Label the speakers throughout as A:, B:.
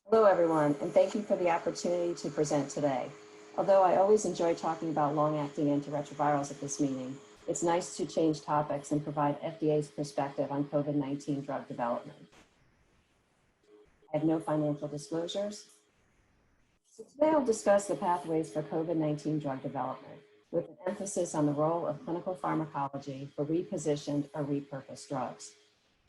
A: Hello, everyone, and thank you for the opportunity to present today. Although I always enjoy talking about long-acting antiretrovirals at this meeting, it's nice to change topics and provide FDA's perspective on COVID-19 drug development. I have no financial disclosures. So today I'll discuss the pathways for COVID-19 drug development, with an emphasis on the role of clinical pharmacology for repositioned or repurposed drugs.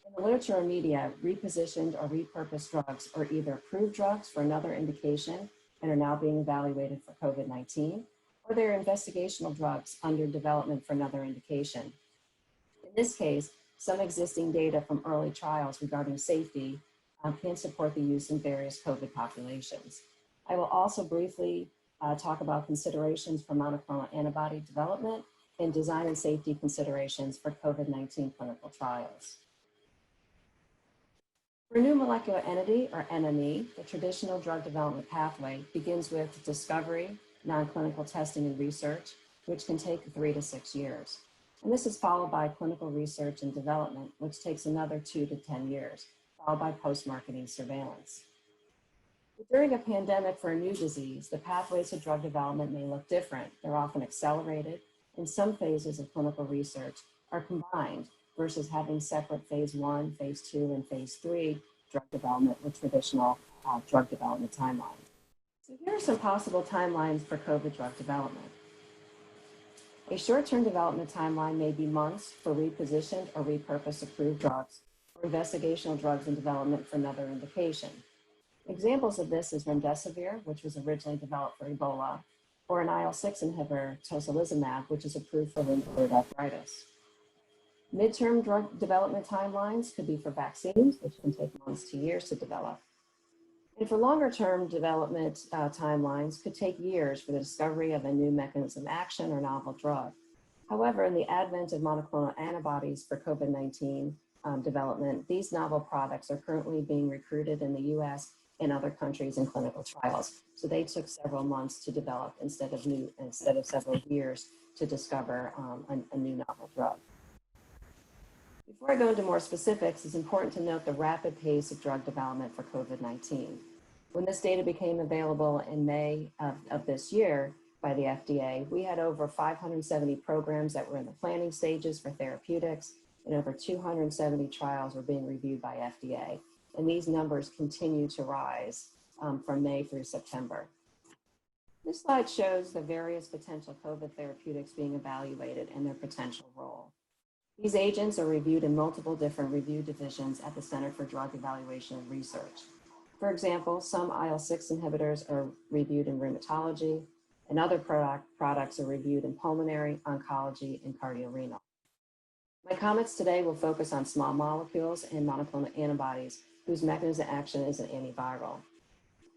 A: In the literature or media, repositioned or repurposed drugs are either approved drugs for another indication and are now being evaluated for COVID-19, or they're investigational drugs under development for another indication. In this case, some existing data from early trials regarding safety can support the use in various COVID populations. I will also briefly talk about considerations for monoclonal antibody development and design and safety considerations for COVID-19 clinical trials. For a new molecular entity, or NME, the traditional drug development pathway begins with discovery, non-clinical testing and research, which can take 3 to 6 years. And this is followed by clinical research and development, which takes another 2 to 10 years, followed by post-marketing surveillance. During a pandemic for a new disease, the pathways to drug development may look different. They're often accelerated, and some phases of clinical research are combined versus having separate phase 1, phase 2, and phase 3 drug development with traditional drug development timelines. So here are some possible timelines for COVID drug development. A short-term development timeline may be months for repositioned or repurposed approved drugs or investigational drugs in development for another indication. Examples of this is remdesivir, which was originally developed for Ebola, or an IL-6 inhibitor, tocilizumab, which is approved for rheumatoid arthritis. Midterm drug development timelines could be for vaccines, which can take months to years to develop. And for longer term development timelines could take years for the discovery of a new mechanism of action or novel drug. However, in the advent of monoclonal antibodies for COVID-19 development, these novel products are currently being recruited in the US and other countries in clinical trials. So they took several months to develop instead of several years to discover a new novel drug. Before I go into more specifics, it's important to note the rapid pace of drug development for COVID-19. When this data became available in May of this year by the FDA, we had over 570 programs that were in the planning stages for therapeutics, and over 270 trials were being reviewed by FDA. And these numbers continue to rise from May through September. This slide shows the various potential COVID therapeutics being evaluated and their potential role. These agents are reviewed in multiple different review divisions at the Center for Drug Evaluation and Research. For example, some IL-6 inhibitors are reviewed in rheumatology, and other products are reviewed in pulmonary, oncology, and cardiorenal. My comments today will focus on small molecules and monoclonal antibodies whose mechanism of action is an antiviral.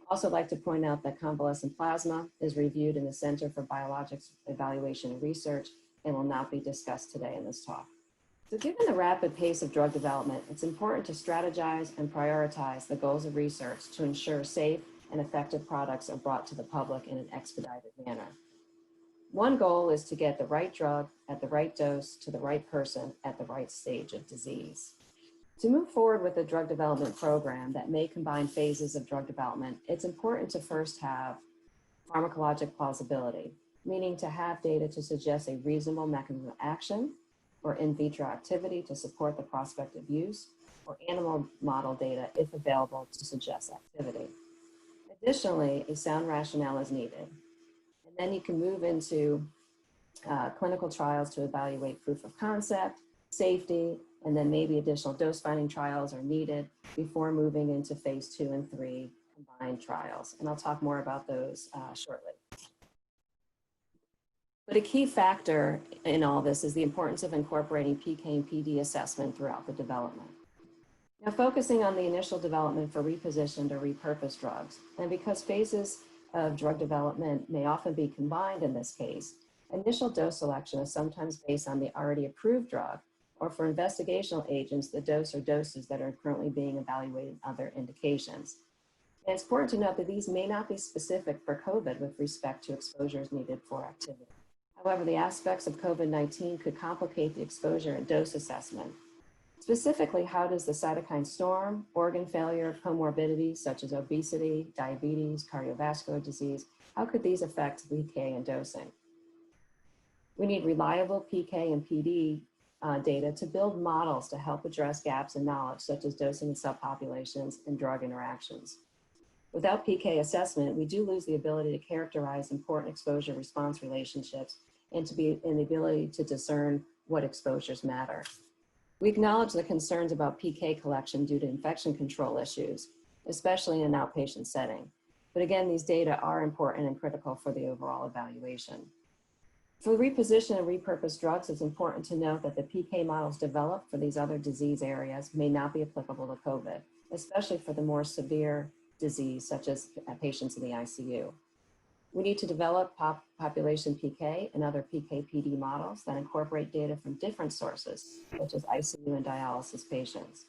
A: I'd also like to point out that convalescent plasma is reviewed in the Center for Biologics Evaluation and Research and will not be discussed today in this talk. So given the rapid pace of drug development, it's important to strategize and prioritize the goals of research to ensure safe and effective products are brought to the public in an expedited manner. One goal is to get the right drug at the right dose to the right person at the right stage of disease. To move forward with a drug development program that may combine phases of drug development, it's important to first have pharmacologic plausibility, meaning to have data to suggest a reasonable mechanism of action, or in vitro activity to support the prospect of use, or animal model data, if available, to suggest activity. Additionally, a sound rationale is needed. And then you can move into clinical trials to evaluate proof of concept, safety, and then maybe additional dose finding trials are needed before moving into phase 2 and 3 combined trials. And I'll talk more about those shortly. But a key factor in all this is the importance of incorporating PK and PD assessment throughout the development. Now, focusing on the initial development for repositioned or repurposed drugs, and because phases of drug development may often be combined in this case, initial dose selection is sometimes based on the already approved drug, or for investigational agents, the dose or doses that are currently being evaluated in other indications. And it's important to note that these may not be specific for COVID with respect to exposures needed for activity. However, the aspects of COVID-19 could complicate the exposure and dose assessment. Specifically, how does the cytokine storm, organ failure, comorbidities such as obesity, diabetes, cardiovascular disease, how could these affect PK and dosing? We need reliable PK and PD data to build models to help address gaps in knowledge, such as dosing in subpopulations and drug interactions. Without PK assessment, we do lose the ability to characterize important exposure response relationships and the ability to discern what exposures matter. We acknowledge the concerns about PK collection due to infection control issues, especially in an outpatient setting. But again, these data are important and critical for the overall evaluation. For repositioned and repurposed drugs, it's important to note that the PK models developed for these other disease areas may not be applicable to COVID, especially for the more severe disease, such as patients in the ICU. We need to develop population PK and other PK-PD models that incorporate data from different sources, such as ICU and dialysis patients.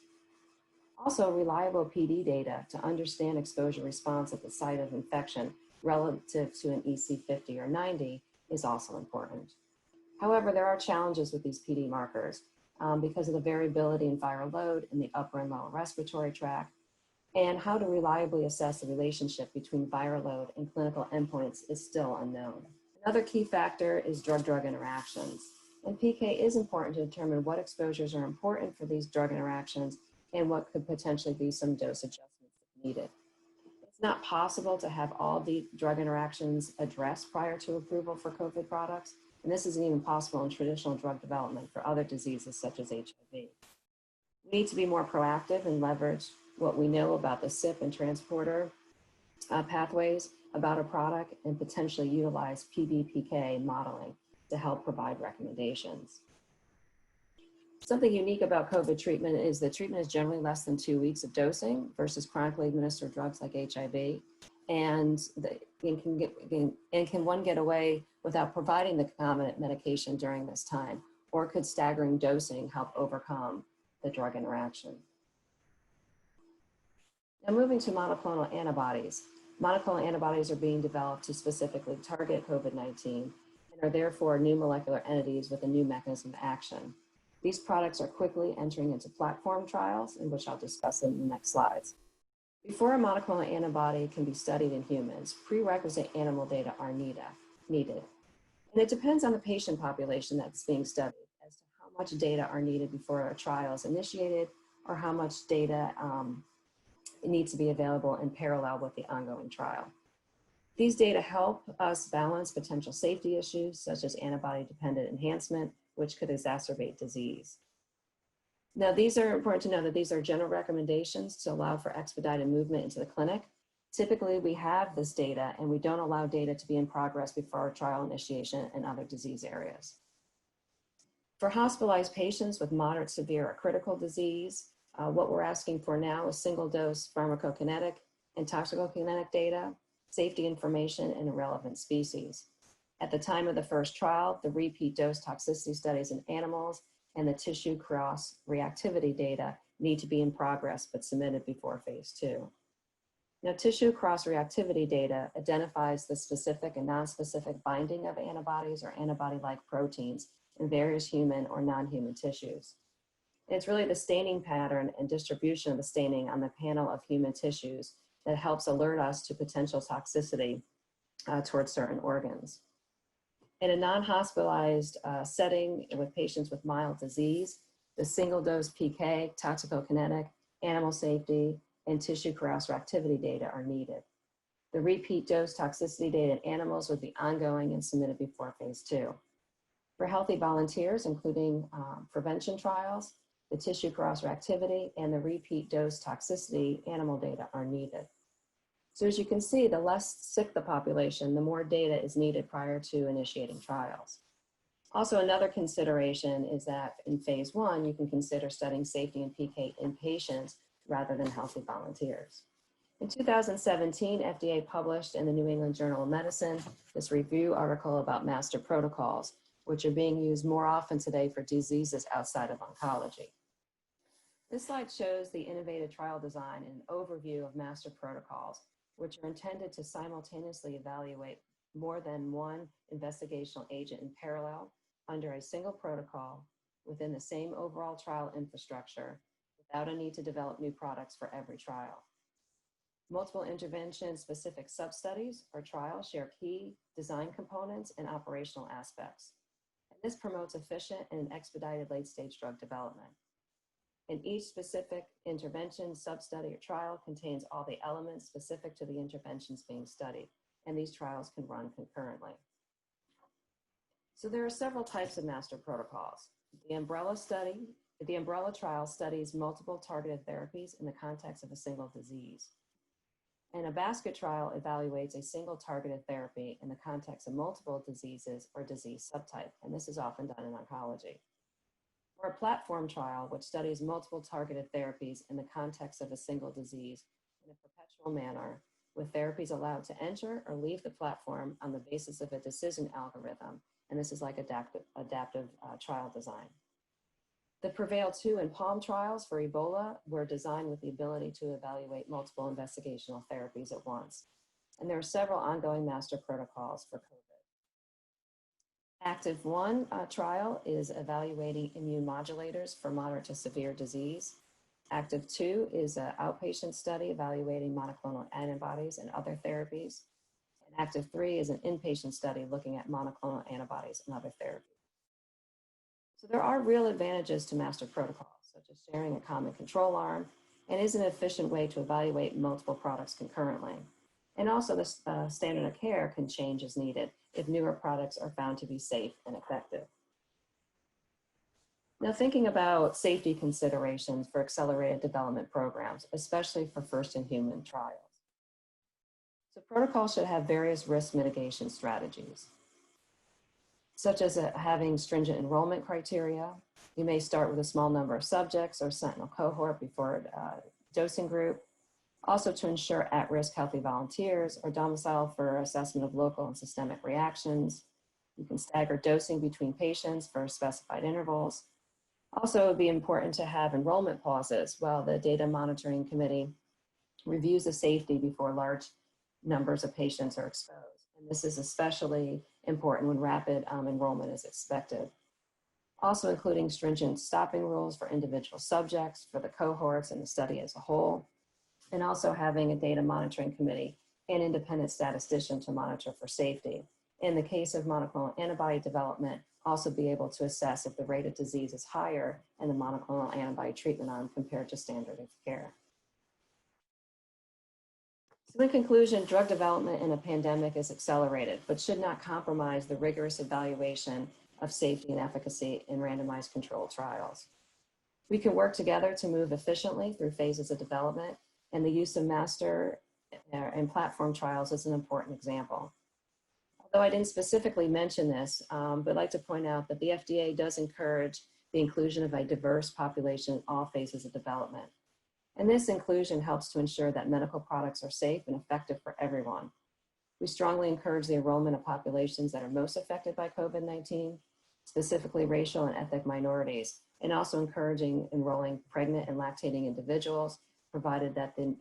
A: Also, reliable PD data to understand exposure response at the site of infection relative to an EC50 or 90 is also important. However, there are challenges with these PD markers because of the variability in viral load in the upper and lower respiratory tract, and how to reliably assess the relationship between viral load and clinical endpoints is still unknown. Another key factor is drug-drug interactions. And PK is important to determine what exposures are important for these drug interactions and what could potentially be some dose adjustments if needed. It's not possible to have all the drug interactions addressed prior to approval for COVID products, and this isn't even possible in traditional drug development for other diseases such as HIV. We need to be more proactive and leverage what we know about the CYP and transporter pathways about a product and potentially utilize PBPK modeling to help provide recommendations. Something unique about COVID treatment is that treatment is generally less than 2 weeks of dosing versus chronically administered drugs like HIV. And can one get away without providing the concomitant medication during this time, or could staggering dosing help overcome the drug interaction? Now moving to monoclonal antibodies. Monoclonal antibodies are being developed to specifically target COVID-19 and are therefore new molecular entities with a new mechanism of action. These products are quickly entering into platform trials, in which I'll discuss in the next slides. Before a monoclonal antibody can be studied in humans, prerequisite animal data are needed. And it depends on the patient population that's being studied as to how much data are needed before a trial is initiated or how much data needs to be available in parallel with the ongoing trial. These data help us balance potential safety issues such as antibody-dependent enhancement, which could exacerbate disease. Now, these are important to know that these are general recommendations to allow for expedited movement into the clinic. Typically, we have this data and we don't allow data to be in progress before our trial initiation in other disease areas. For hospitalized patients with moderate, severe, or critical disease, what we're asking for now is single-dose pharmacokinetic and toxicokinetic data, safety information, and a relevant species. At the time of the first trial, the repeat dose toxicity studies in animals and the tissue cross-reactivity data need to be in progress but submitted before phase 2. Now, tissue cross-reactivity data identifies the specific and non-specific binding of antibodies or antibody-like proteins in various human or non-human tissues. And it's really the staining pattern and distribution of the staining on the panel of human tissues that helps alert us to potential toxicity towards certain organs. In a non-hospitalized setting with patients with mild disease, the single-dose PK, toxicokinetic, animal safety, and tissue cross-reactivity data are needed. The repeat dose toxicity data in animals would be ongoing and submitted before phase 2. For healthy volunteers, including prevention trials, the tissue cross-reactivity and the repeat dose toxicity animal data are needed. So as you can see, the less sick the population, the more data is needed prior to initiating trials. Also, another consideration is that in phase 1, you can consider studying safety and PK in patients rather than healthy volunteers. In 2017, FDA published in the New England Journal of Medicine this review article about master protocols, which are being used more often today for diseases outside of oncology. This slide shows the innovative trial design and overview of master protocols, which are intended to simultaneously evaluate more than one investigational agent in parallel under a single protocol within the same overall trial infrastructure without a need to develop new products for every trial. Multiple intervention specific sub-studies or trials share key design components and operational aspects. And this promotes efficient and expedited late-stage drug development. And each specific intervention, sub-study, or trial contains all the elements specific to the interventions being studied, and these trials can run concurrently. So there are several types of master protocols. The umbrella trial studies multiple targeted therapies in the context of a single disease. And a basket trial evaluates a single targeted therapy in the context of multiple diseases or disease subtype, and this is often done in oncology. Or a platform trial, which studies multiple targeted therapies in the context of a single disease in a perpetual manner, with therapies allowed to enter or leave the platform on the basis of a decision algorithm, and this is like adaptive trial design. The PREVAIL-2 and PALM trials for Ebola were designed with the ability to evaluate multiple investigational therapies at once. And there are several ongoing master protocols for COVID. ACTIV-1 trial is evaluating immune modulators for moderate to severe disease. ACTIV-2 is an outpatient study evaluating monoclonal antibodies and other therapies. And ACTIV-3 is an inpatient study looking at monoclonal antibodies and other therapies. So there are real advantages to master protocols, such as sharing a common control arm, and is an efficient way to evaluate multiple products concurrently. And also the standard of care can change as needed if newer products are found to be safe and effective. Now, thinking about safety considerations for accelerated development programs, especially for first-in-human trials. So protocols should have various risk mitigation strategies, such as having stringent enrollment criteria. You may start with a small number of subjects or sentinel cohort before dosing group. Also to ensure at-risk healthy volunteers or domicile for assessment of local and systemic reactions. You can stagger dosing between patients for specified intervals. Also, it would be important to have enrollment pauses while the data monitoring committee reviews the safety before large numbers of patients are exposed. And this is especially important when rapid enrollment is expected. Also including stringent stopping rules for individual subjects, for the cohorts and the study as a whole, and also having a data monitoring committee and independent statistician to monitor for safety. In the case of monoclonal antibody development, also be able to assess if the rate of disease is higher in the monoclonal antibody treatment arm compared to standard of care. So in conclusion, drug development in a pandemic is accelerated, but should not compromise the rigorous evaluation of safety and efficacy in randomized controlled trials. We can work together to move efficiently through phases of development, and the use of master and platform trials is an important example. Although I didn't specifically mention this, but I'd like to point out that the FDA does encourage the inclusion of a diverse population in all phases of development. And this inclusion helps to ensure that medical products are safe and effective for everyone. We strongly encourage the enrollment of populations that are most affected by COVID-19, specifically racial and ethnic minorities, and also encouraging enrolling pregnant and lactating individuals, provided that the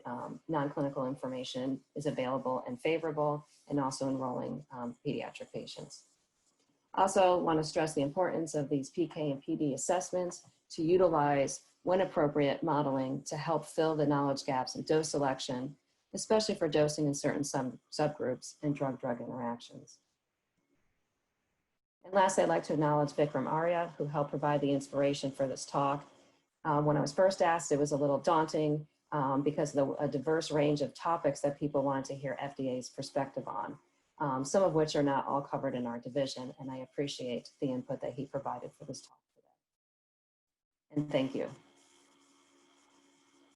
A: non-clinical information is available and favorable, and also enrolling pediatric patients. Also want to stress the importance of these PK and PD assessments to utilize, when appropriate, modeling to help fill the knowledge gaps in dose selection, especially for dosing in certain subgroups and drug-drug interactions. And lastly, I'd like to acknowledge Vikram Arya, who helped provide the inspiration for this talk. When I was first asked, it was a little daunting because of a diverse range of topics that people wanted to hear FDA's perspective on, some of which are not all covered in our division, and I appreciate the input that he provided for this talk today. And thank you.